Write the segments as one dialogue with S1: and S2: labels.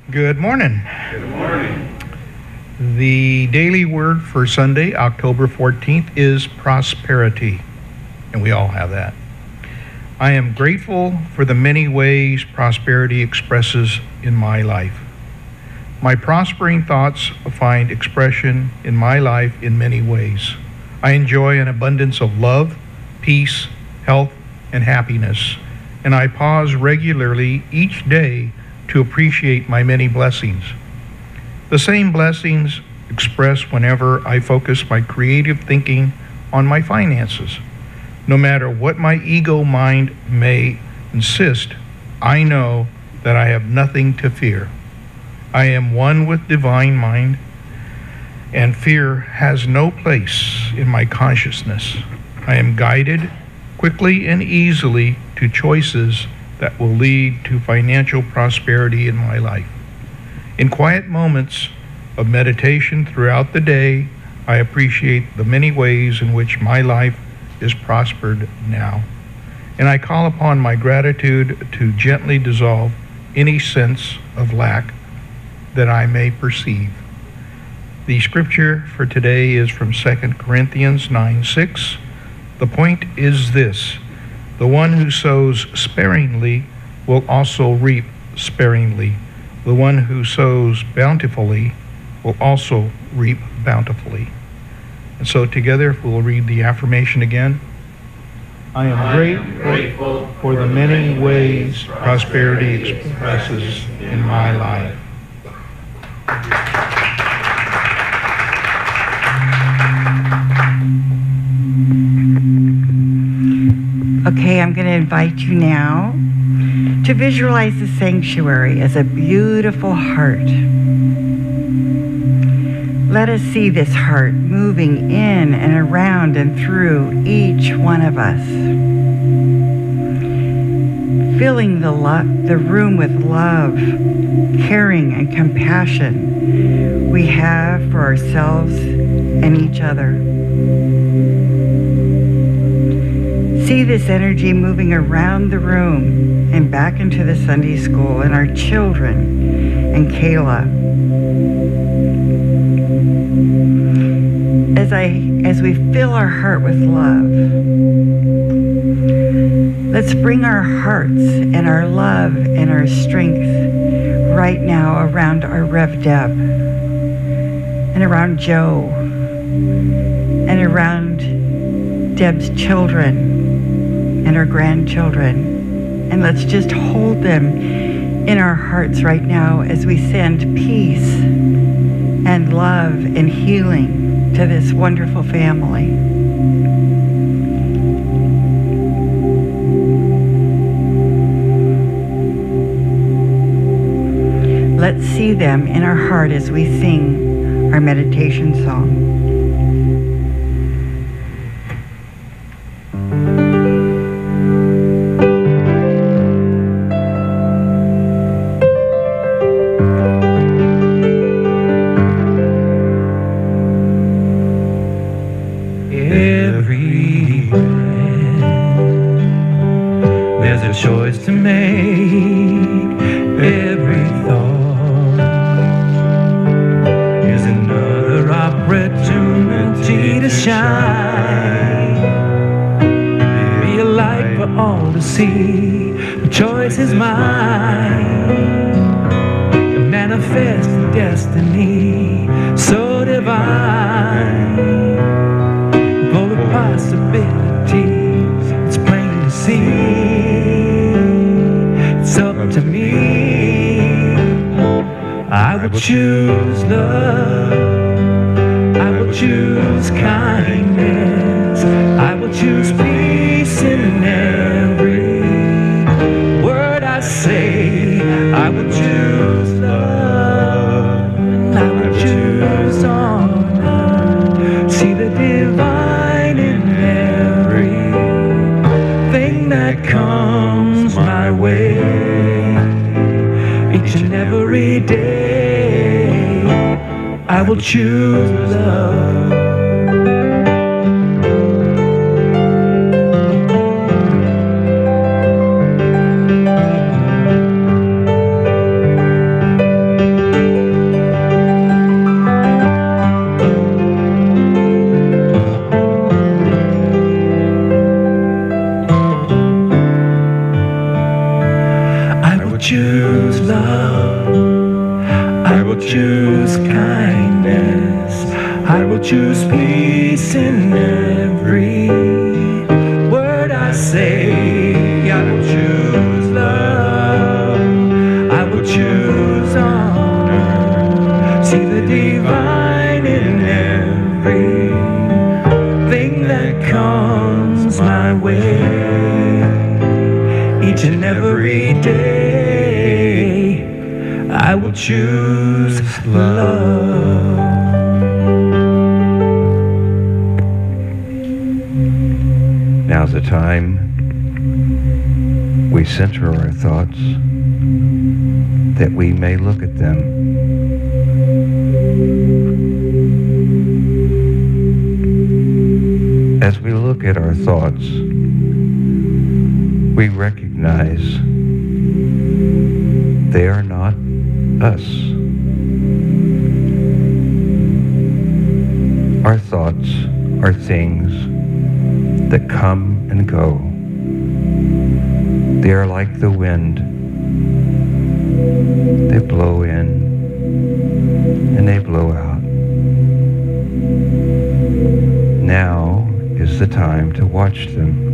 S1: Good morning.
S2: Good morning.
S1: The daily word for Sunday, October 14th, is prosperity, and we all have that. I am grateful for the many ways prosperity expresses in my life. My prospering thoughts find expression in my life in many ways. I enjoy an abundance of love, peace, health, and happiness, and I pause regularly each day to appreciate my many blessings. The same blessings express whenever I focus my creative thinking on my finances. No matter what my ego mind may insist, I know that I have nothing to fear. I am one with divine mind, and fear has no place in my consciousness. I am guided quickly and easily to choices that will lead to financial prosperity in my life. In quiet moments of meditation throughout the day, I appreciate the many ways in which my life is prospered now. And I call upon my gratitude to gently dissolve any sense of lack that I may perceive. The scripture for today is from 2 Corinthians 9:6. The point is this: the one who sows sparingly will also reap sparingly. The one who sows bountifully will also reap bountifully. And so together we'll read the affirmation again. I am grateful for the many ways prosperity expresses in my life.
S3: Okay, I'm going to invite you now to visualize the sanctuary as a beautiful heart. Let us see this heart moving in and around and through each one of us, filling the room with love, caring, and compassion we have for ourselves and each other. See this energy moving around the room and back into the Sunday school and our children and Kayla. As we fill our heart with love, let's bring our hearts and our love and our strength right now around our Rev Deb and around Joe and around Deb's children and her grandchildren. And let's just hold them in our hearts right now as we send peace and love and healing to this wonderful family. Let's see them in our heart as we sing our meditation song.
S4: Choice to make. Every thought is another opportunity to shine. Be a light for all to see. The choice is mine. To manifest a destiny so divine, full of possibilities. It's plain to see. It's up to me. I will choose love. I will choose kindness. I will choose peace in every word I say. I will choose love. And I will choose honor. See the divine in everything that comes my way. Each and every day, I will choose love. choose love. I will choose kindness. I will choose peace in every word I say. I will choose love. I will choose honor. See the divine in everything that comes my way. Each and every day, I will choose love.
S2: Now's the time we center our thoughts that we may look at them. As we look at our thoughts, we recognize they are not us. Our thoughts are things that come and go. They are like the wind. They blow in and they blow out. Now is the time to watch them.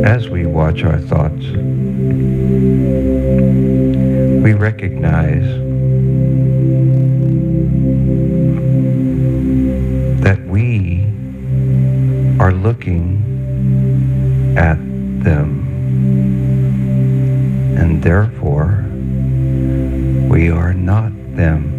S2: As we watch our thoughts, we recognize that we are looking at them, and therefore we are not them.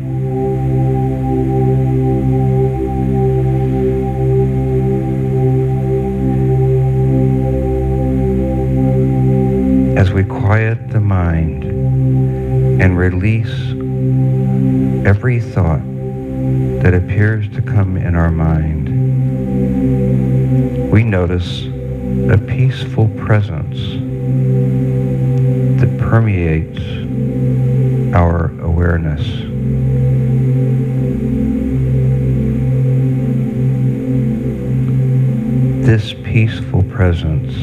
S2: As we quiet the mind and release every thought that appears to come in our mind, we notice a peaceful presence that permeates our awareness. This peaceful presence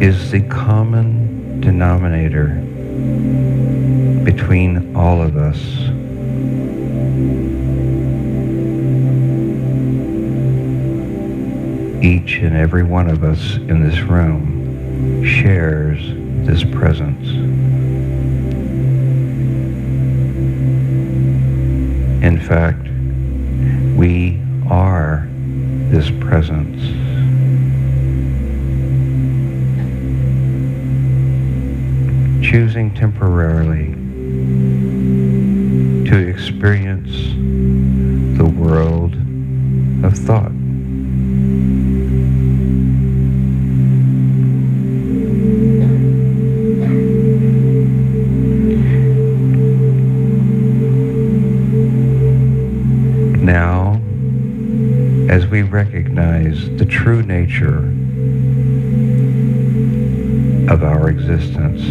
S2: is the common denominator between all of us. Each and every one of us in this room shares this presence. In fact, we are this presence. Choosing temporarily to experience the world of thought. Now, as we recognize the true nature of our existence,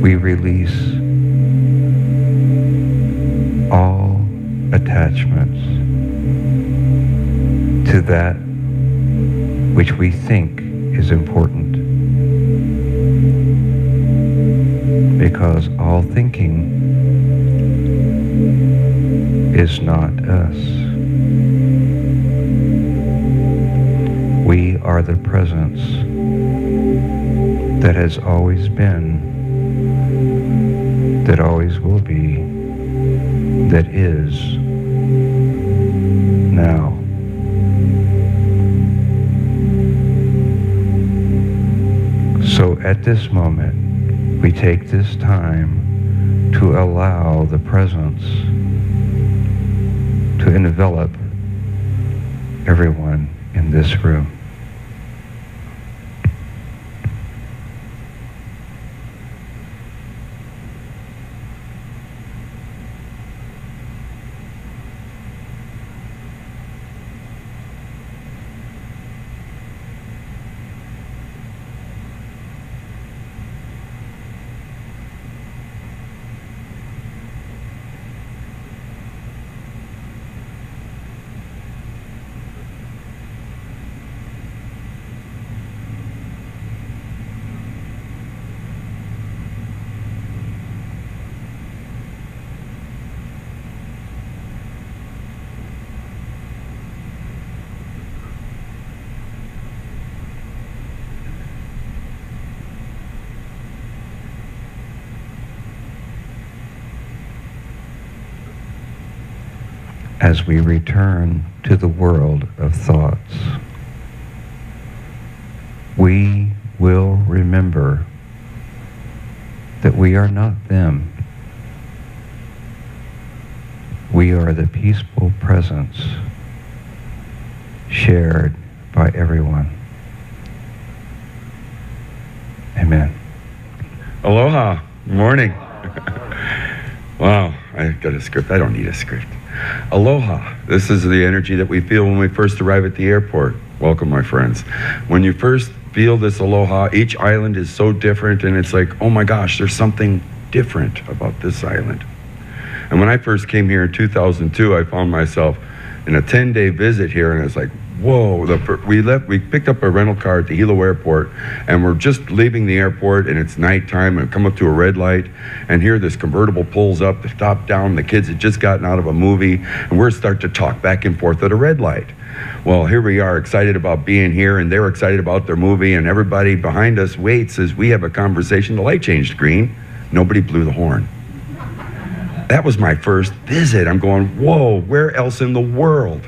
S2: we release all attachments to that which we think is important, because all thinking is not us. We are the presence that has always been, that always will be, that is now. So at this moment, we take this time to allow the presence to envelop everyone in this room. as we return to the world of thoughts. We will remember that we are not them. We are the peaceful presence shared by everyone. Amen.
S5: Aloha. Morning. Wow, I got a script. I don't need a script. Aloha. This is the energy that we feel when we first arrive at the airport. Welcome, my friends. When you first feel this aloha, each island is so different, and it's like, oh my gosh, there's something different about this island. And when I first came here in 2002, I found myself in a 10-day visit here, and I was like, whoa. We picked up a rental car at the Hilo Airport, and we're just leaving the airport, and it's nighttime, and come up to a red light, and here this convertible pulls up, the top down, the kids had just gotten out of a movie, and we're starting to talk back and forth at a red light. Well, here we are, excited about being here, and they're excited about their movie, and everybody behind us waits as we have a conversation. The light changed green. Nobody blew the horn. That was my first visit. I'm going, whoa, where else in the world?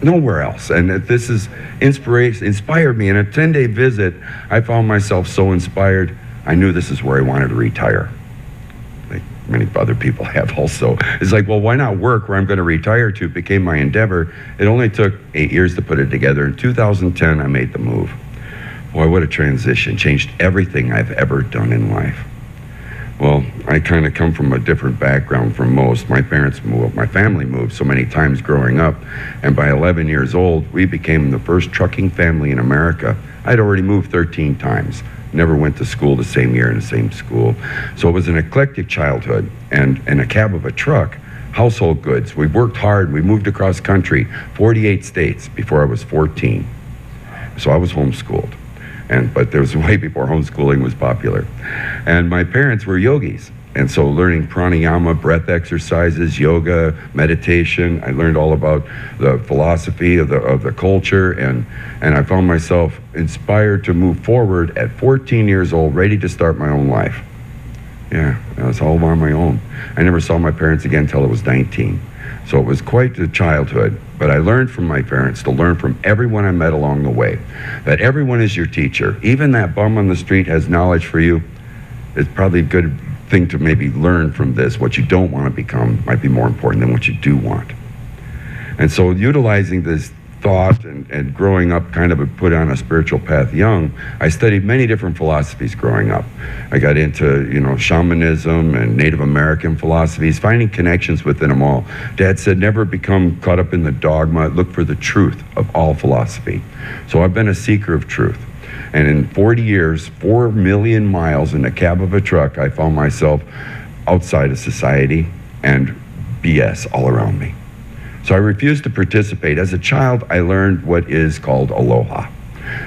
S5: Nowhere else. And this is inspired me. In a 10-day visit, I found myself so inspired, I knew this is where I wanted to retire. Like many other people have also. It's like, well, why not work where I'm going to retire to? It became my endeavor. It only took 8 years to put it together. In 2010, I made the move. Boy, what a transition. Changed everything I've ever done in life. Well, I kind of come from a different background from most. My parents moved, my family moved so many times growing up, and by 11 years old, we became the first trucking family in America. I'd already moved 13 times, never went to school the same year in the same school. So it was an eclectic childhood, and in a cab of a truck, household goods. We worked hard, we moved across country, 48 states before I was 14. So I was homeschooled. But there was way before homeschooling was popular. And my parents were yogis. And so learning pranayama, breath exercises, yoga, meditation, I learned all about the philosophy of the culture, and I found myself inspired to move forward at 14 years old, ready to start my own life. Yeah, I was all on my own. I never saw my parents again until I was 19. So it was quite a childhood, but I learned from my parents to learn from everyone I met along the way, that everyone is your teacher. Even that bum on the street has knowledge for you. It's probably a good thing to maybe learn from this. What you don't want to become might be more important than what you do want. And so utilizing this thought and growing up kind of put on a spiritual path young, I studied many different philosophies growing up. I got into, shamanism and Native American philosophies, finding connections within them all. Dad said, never become caught up in the dogma, look for the truth of all philosophy. So I've been a seeker of truth. And in 40 years, 4 million miles in the cab of a truck, I found myself outside of society and BS all around me. So I refused to participate. As a child, I learned what is called aloha.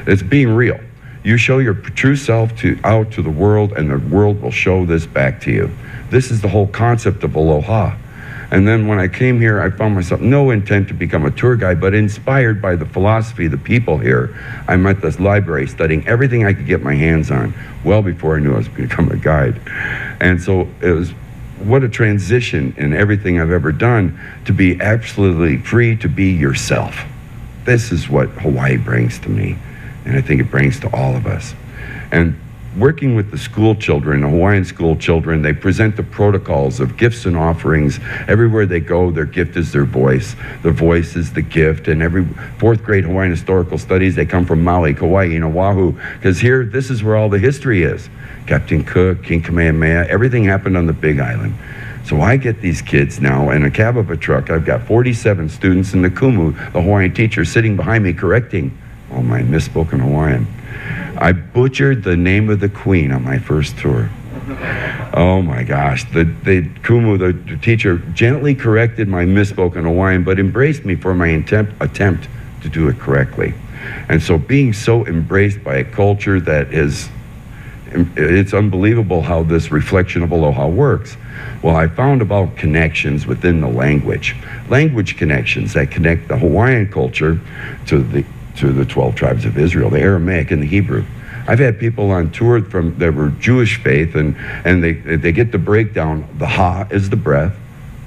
S5: It's being real. You show your true self out to the world, and the world will show this back to you. This is the whole concept of aloha. And then when I came here, I found myself no intent to become a tour guide, but inspired by the philosophy of the people here. I'm at this library studying everything I could get my hands on, well before I knew I was going to become a guide. And so it was, what a transition in everything I've ever done to be absolutely free to be yourself. This is what Hawaii brings to me, and I think it brings to all of us. And working with the school children, the Hawaiian school children, they present the protocols of gifts and offerings. Everywhere they go, their gift is their voice. The voice is the gift. And every fourth grade Hawaiian historical studies, they come from Maui, Kauai, and Oahu, because here, this is where all the history is. Captain Cook, King Kamehameha, everything happened on the Big Island. So I get these kids now in a cab of a truck. I've got 47 students in the Kumu, the Hawaiian teacher, sitting behind me correcting all my misspoken Hawaiian. I butchered the name of the queen on my first tour. Oh my gosh, the Kumu, the teacher, gently corrected my misspoken Hawaiian, but embraced me for my attempt to do it correctly. And so being so embraced by a culture that is, it's unbelievable how this reflection of aloha works. Well, I found about connections within the language. Language connections that connect the Hawaiian culture to the 12 tribes of Israel, the Aramaic and the Hebrew. I've had people on tour that were Jewish faith, and they get the breakdown. The ha is the breath,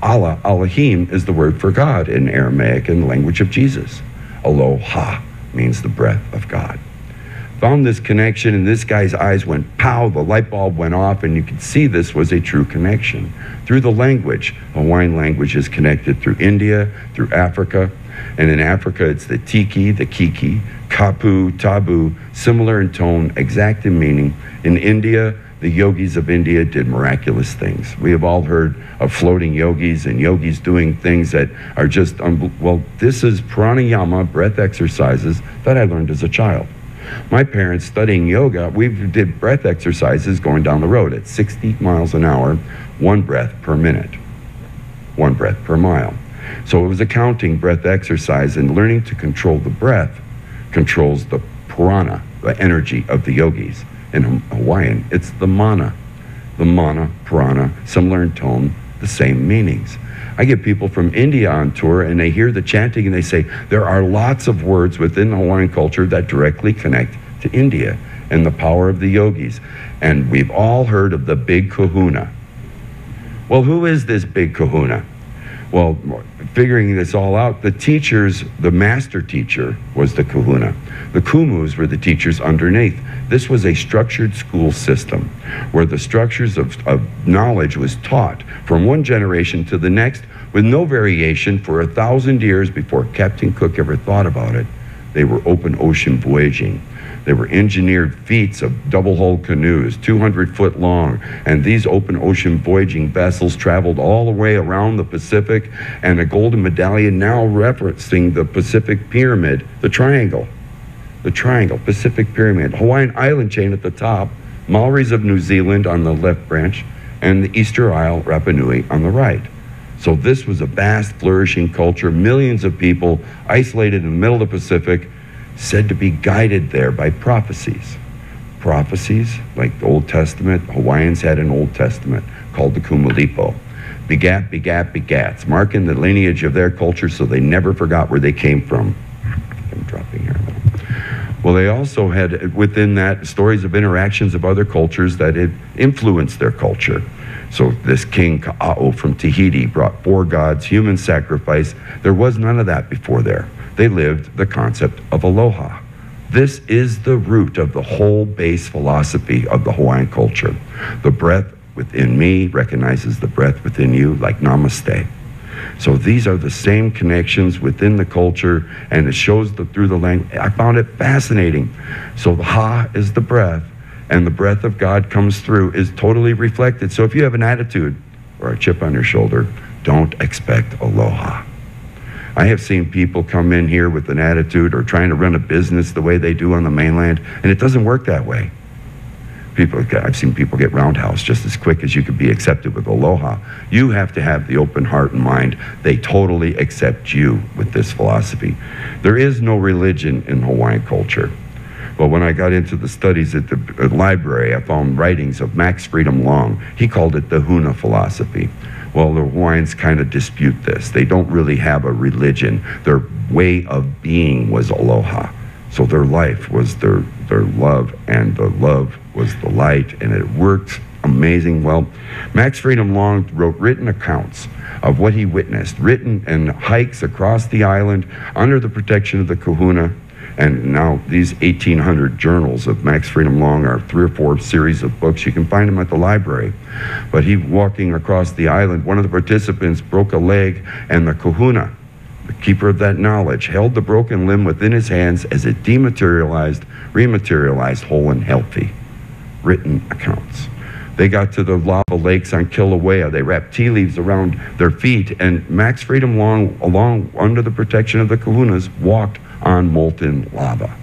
S5: Allah, Elohim, is the word for God in Aramaic and the language of Jesus. Aloha means the breath of God. Found this connection, and this guy's eyes went pow, the light bulb went off, and you could see this was a true connection. Through the language, Hawaiian language is connected through India, through Africa, and in Africa it's the tiki, the kiki, kapu, tabu, similar in tone, exact in meaning. In India, the yogis of India did miraculous things. We have all heard of floating yogis and yogis doing things that are just, well, this is pranayama, breath exercises, that I learned as a child. My parents studying yoga, we did breath exercises going down the road at 60 miles an hour, 1 breath per minute, 1 breath per mile. So it was a counting breath exercise, and learning to control the breath controls the prana, the energy of the yogis. In Hawaiian, it's the mana, prana, similar in tone, the same meanings. I get people from India on tour, and they hear the chanting, and they say there are lots of words within the Hawaiian culture that directly connect to India and the power of the yogis. And we've all heard of the big kahuna. Well, who is this big kahuna? Well, figuring this all out, the teachers, the master teacher was the kahuna. The kumus were the teachers underneath. This was a structured school system where the structures of knowledge was taught from one generation to the next with no variation for 1,000 years before Captain Cook ever thought about it. They were open ocean voyaging. They were engineered feats of double-hulled canoes, 200 foot long, and these open ocean voyaging vessels traveled all the way around the Pacific, and a golden medallion now referencing the Pacific Pyramid, the triangle, Pacific Pyramid, Hawaiian island chain at the top, Maoris of New Zealand on the left branch, and the Easter Isle, Rapa Nui, on the right. So this was a vast, flourishing culture, millions of people isolated in the middle of the Pacific, said to be guided there by prophecies. Prophecies, like the Old Testament, Hawaiians had an Old Testament called the Kumulipo. Begat, begat, begats, marking the lineage of their culture so they never forgot where they came from. I'm dropping here. Well, they also had within that stories of interactions of other cultures that had influenced their culture. So this king Ka'ao from Tahiti brought 4 gods, human sacrifice. There was none of that before there. They lived the concept of aloha. This is the root of the whole base philosophy of the Hawaiian culture. The breath within me recognizes the breath within you, like namaste. So these are the same connections within the culture, and it shows through the language. I found it fascinating. So the ha is the breath, and the breath of God comes through, is totally reflected. So if you have an attitude or a chip on your shoulder, don't expect aloha. I have seen people come in here with an attitude or trying to run a business the way they do on the mainland, and it doesn't work that way. I've seen people get roundhouse just as quick as you could be accepted with aloha. You have to have the open heart and mind. They totally accept you with this philosophy. There is no religion in Hawaiian culture. But when I got into the studies at the library, I found writings of Max Freedom Long. He called it the Huna philosophy. Well, the Hawaiians kind of dispute this. They don't really have a religion. Their way of being was aloha. So their life was their love, and the love was the light, and it worked amazing. Well, Max Freedom Long wrote written accounts of what he witnessed, written in hikes across the island under the protection of the kahuna. And now these 1,800 journals of Max Freedom Long are 3 or 4 series of books. You can find them at the library. But he walking across the island, one of the participants broke a leg, and the kahuna, the keeper of that knowledge, held the broken limb within his hands as it dematerialized, rematerialized whole and healthy. Written accounts. They got to the lava lakes on Kilauea. They wrapped tea leaves around their feet, and Max Freedom Long, along under the protection of the kahunas, walked on molten lava.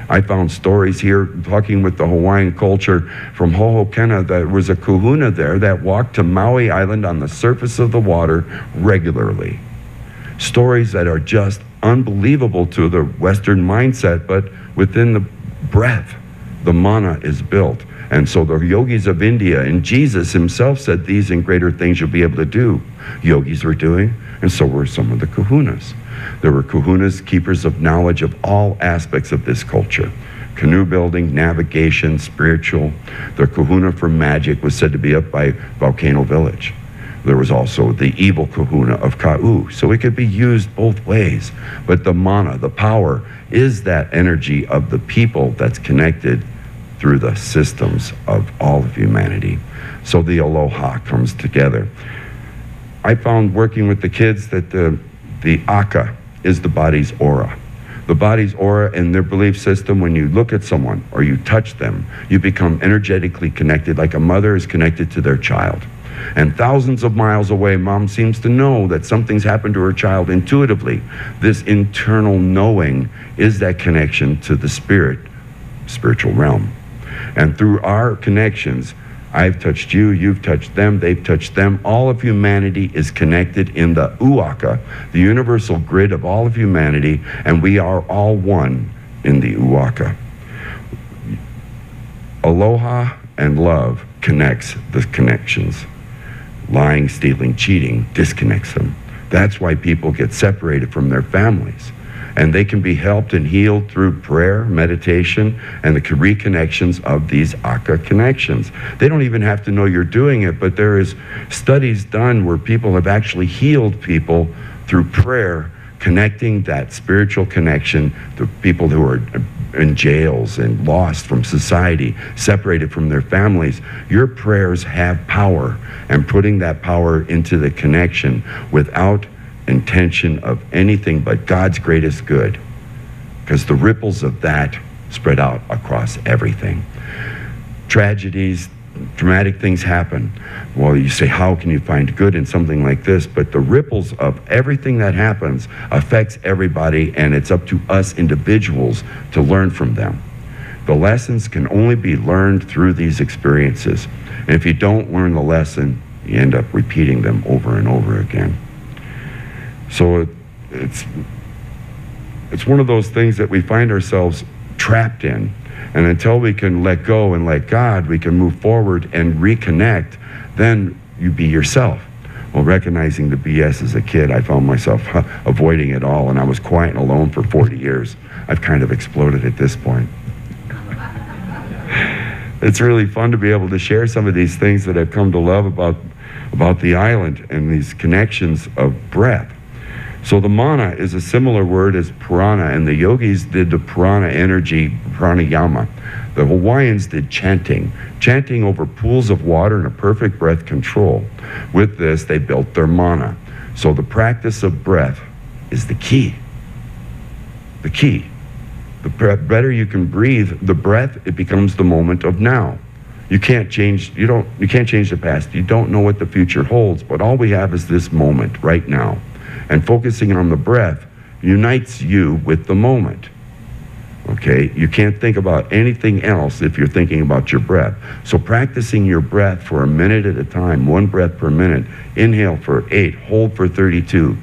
S5: I found stories here talking with the Hawaiian culture from Hohokena. There was a kahuna there that walked to Maui Island on the surface of the water regularly. Stories that are just unbelievable to the Western mindset, but within the breath, the mana is built. And so the yogis of India, and Jesus himself said, these and greater things you'll be able to do. Yogis were doing, and so were some of the kahunas. There were kahunas, keepers of knowledge of all aspects of this culture. Canoe building, navigation, spiritual. The kahuna for magic was said to be up by Volcano Village. There was also the evil kahuna of Ka'u. So it could be used both ways. But the mana, the power, is that energy of the people that's connected through the systems of all of humanity. So the aloha comes together. I found working with the kids that the aka is the body's aura. The body's aura and their belief system, when you look at someone or you touch them, you become energetically connected like a mother is connected to their child. And thousands of miles away, mom seems to know that something's happened to her child intuitively. This internal knowing is that connection to the spiritual realm. And through our connections, I've touched you, you've touched them, they've touched them. All of humanity is connected in the Uaka, the universal grid of all of humanity, and we are all one in the Uaka. Aloha and love connects the connections. Lying, stealing, cheating disconnects them. That's why people get separated from their families. And they can be helped and healed through prayer, meditation, and the reconnections of these Aka connections. They don't even have to know you're doing it, but there is studies done where people have actually healed people through prayer, connecting that spiritual connection to people who are in jails and lost from society, separated from their families. Your prayers have power, and putting that power into the connection without intention of anything but God's greatest good, because the ripples of that spread out across everything. Tragedies, dramatic things happen. Well, you say, how can you find good in something like this? But the ripples of everything that happens affects everybody, and it's up to us individuals to learn from them. The lessons can only be learned through these experiences. And if you don't learn the lesson, you end up repeating them over and over again. So it's one of those things that we find ourselves trapped in. And until we can let go and let God, we can move forward and reconnect. Then you be yourself. Well, recognizing the BS as a kid, I found myself avoiding it all, and I was quiet and alone for 40 years. I've kind of exploded at this point. It's really fun to be able to share some of these things that I've come to love about the island and these connections of breath. So the mana is a similar word as prana, and the yogis did the prana energy, pranayama. The Hawaiians did chanting over pools of water and a perfect breath control. With this, they built their mana. So the practice of breath is the key. The key. The better you can breathe, the breath, it becomes the moment of now. You can't change the past. You don't know what the future holds, but all we have is this moment right now. And focusing on the breath unites you with the moment. Okay? You can't think about anything else if you're thinking about your breath. So practicing your breath for a minute at a time, 1 breath per minute, inhale for 8, hold for 32,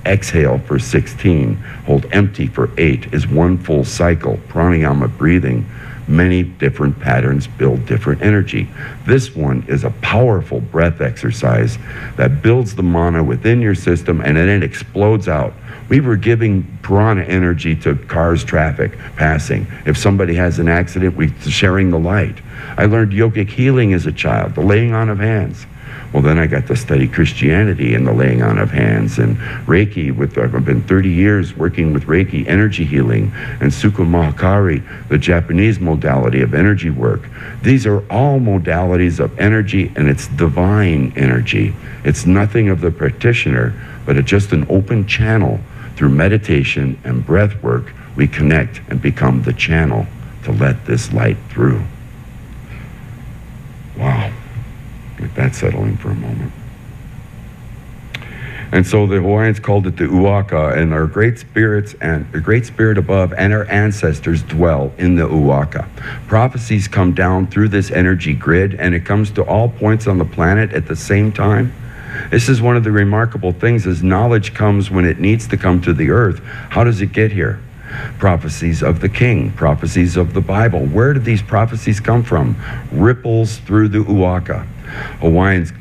S5: exhale for 16, hold empty for 8 is 1 full cycle. Pranayama breathing. Many different patterns build different energy. This one is a powerful breath exercise that builds the mana within your system, and then it explodes out. We were giving prana energy to cars, traffic, passing. If somebody has an accident, we're sharing the light. I learned yogic healing as a child, the laying on of hands. Well, then I got to study Christianity and the laying on of hands, and Reiki. I've been 30 years working with Reiki, energy healing, and Sukha Mahakari, the Japanese modality of energy work. These are all modalities of energy, and it's divine energy. It's nothing of the practitioner, but it's just an open channel. Through meditation and breath work, we connect and become the channel to let this light through. Wow. Let that settle in for a moment. And so the Hawaiians called it the Uaka, and our great spirits and the great spirit above and our ancestors dwell in the Uaka. Prophecies come down through this energy grid, and it comes to all points on the planet at the same time. This is one of the remarkable things, as knowledge comes when it needs to come to the earth. How does it get here? Prophecies of the king, prophecies of the Bible. Where did these prophecies come from? Ripples through the Uaka. Hawaiians,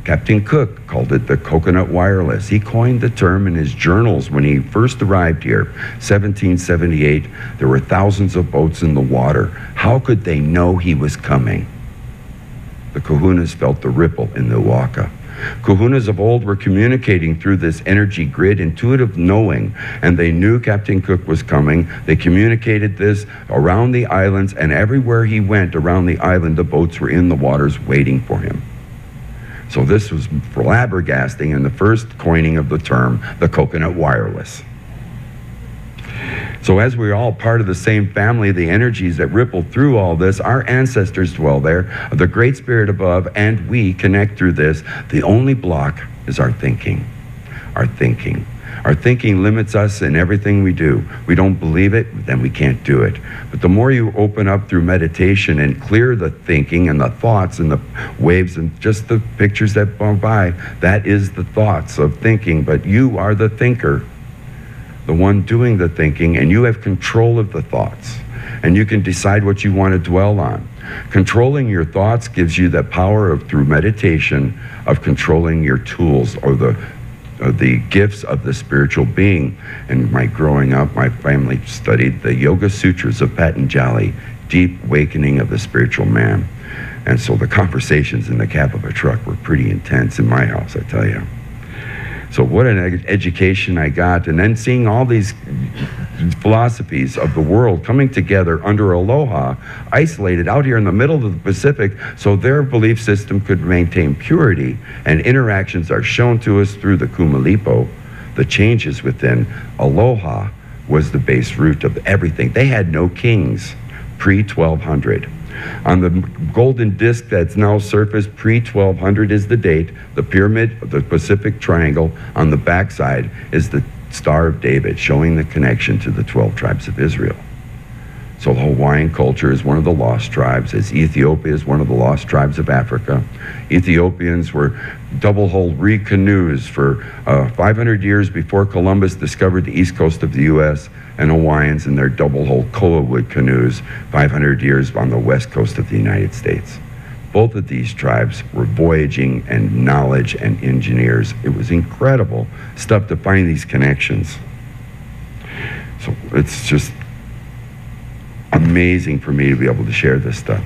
S5: Captain Cook called it the coconut wireless. He coined the term in his journals when he first arrived here, 1778. There were thousands of boats in the water. How could they know he was coming? The kahunas felt the ripple in the Uaka. Kahunas of old were communicating through this energy grid, intuitive knowing, and they knew Captain Cook was coming. They communicated this around the islands, and everywhere he went around the island, the boats were in the waters waiting for him. So this was flabbergasting and the first coining of the term, the coconut wireless. So as we're all part of the same family, the energies that ripple through all this, our ancestors dwell there, the Great Spirit above, and we connect through this. The only block is our thinking. Our thinking. Our thinking limits us in everything we do. We don't believe it, then we can't do it. But the more you open up through meditation and clear the thinking and the thoughts and the waves and just the pictures that go by, that is the thoughts of thinking. But you are the thinker, the one doing the thinking, and you have control of the thoughts. And you can decide what you want to dwell on. Controlling your thoughts gives you the power of, through meditation, of controlling your tools or the gifts of the spiritual being. And my growing up, my family studied the Yoga Sutras of Patanjali, deep awakening of the spiritual man. And so the conversations in the cab of a truck were pretty intense in my house, I tell you. So what an education I got, and then seeing all these philosophies of the world coming together under aloha, isolated out here in the middle of the Pacific, so their belief system could maintain purity, and interactions are shown to us through the Kumalipo, the changes within. Aloha was the base root of everything. They had no kings pre-1200. On the golden disc that's now surfaced, pre-1200 is the date. The pyramid of the Pacific Triangle on the backside is the Star of David, showing the connection to the 12 tribes of Israel. So the Hawaiian culture is one of the lost tribes, as Ethiopia is one of the lost tribes of Africa. Ethiopians were double-hulled reed canoes for 500 years before Columbus discovered the east coast of the U.S., and Hawaiians in their double-hulled koa wood canoes 500 years on the west coast of the United States. Both of these tribes were voyaging and knowledge and engineers. It was incredible stuff to find these connections. So it's just amazing for me to be able to share this stuff.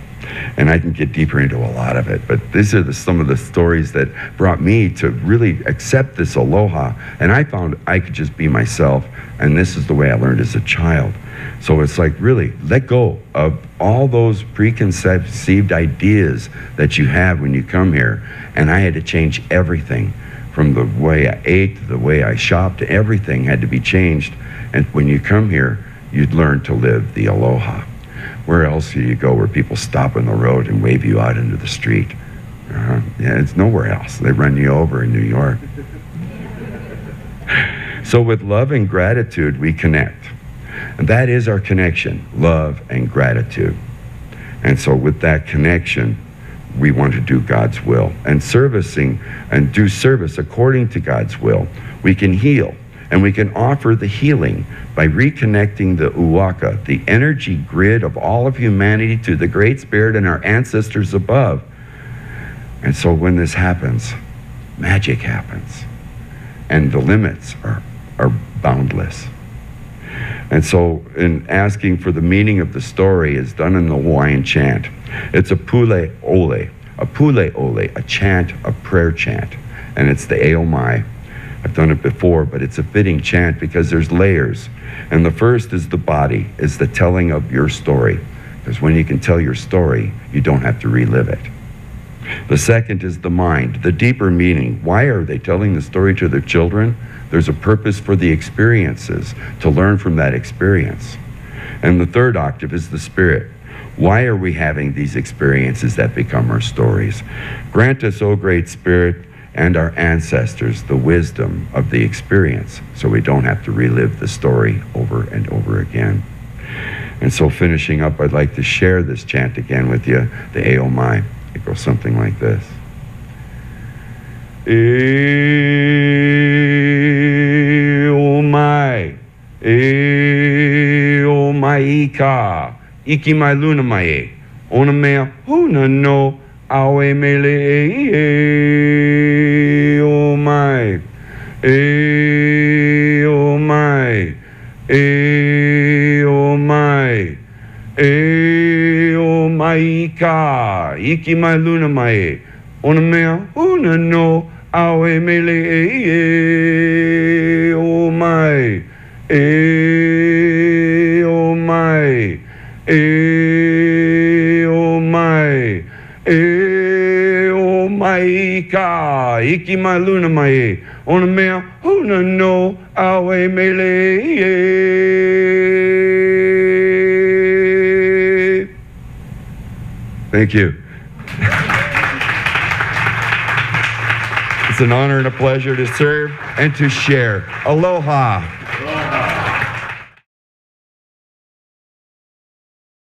S5: And I can get deeper into a lot of it, but these are some of the stories that brought me to really accept this aloha. And I found I could just be myself, and this is the way I learned as a child. So it's like, really, let go of all those preconceived ideas that you have when you come here. And I had to change everything, from the way I ate, to the way I shopped, everything had to be changed. And when you come here, you'd learn to live the aloha. Where else do you go where people stop on the road and wave you out into the street? Yeah, it's nowhere else. They run you over in New York. So with love and gratitude, we connect. And that is our connection, love and gratitude. And so with that connection, we want to do God's will. And servicing and do service according to God's will, we can heal. And we can offer the healing by reconnecting the uwaka, the energy grid of all of humanity, to the Great Spirit and our ancestors above. And so when this happens, magic happens. And the limits are boundless. And so in asking for the meaning of the story is done in the Hawaiian chant. It's a pule ole, a chant, a prayer chant. And it's the Eomai. I've done it before, but it's a fitting chant because there's layers. And the first is the body, is the telling of your story. Because when you can tell your story, you don't have to relive it. The second is the mind, the deeper meaning. Why are they telling the story to their children? There's a purpose for the experiences, to learn from that experience. And the third octave is the spirit. Why are we having these experiences that become our stories? Grant us, O Great Spirit, and our ancestors, the wisdom of the experience, so we don't have to relive the story over and over again. And so finishing up, I'd like to share this chant again with you, the Eomai. It goes something like this. Eomai, Eomai ika, iki mai luna mai, ona mea huna no, awe mele Eomai, Eomai, Eomai, Eomai ka, iki mai luna mai, ona mea huna no, awe mele oh my, oh my, oh my, oh my ka, iki mai luna mai, ona mea huna no, awe mele. Thank you. It's an honor and a pleasure to serve and to share. Aloha.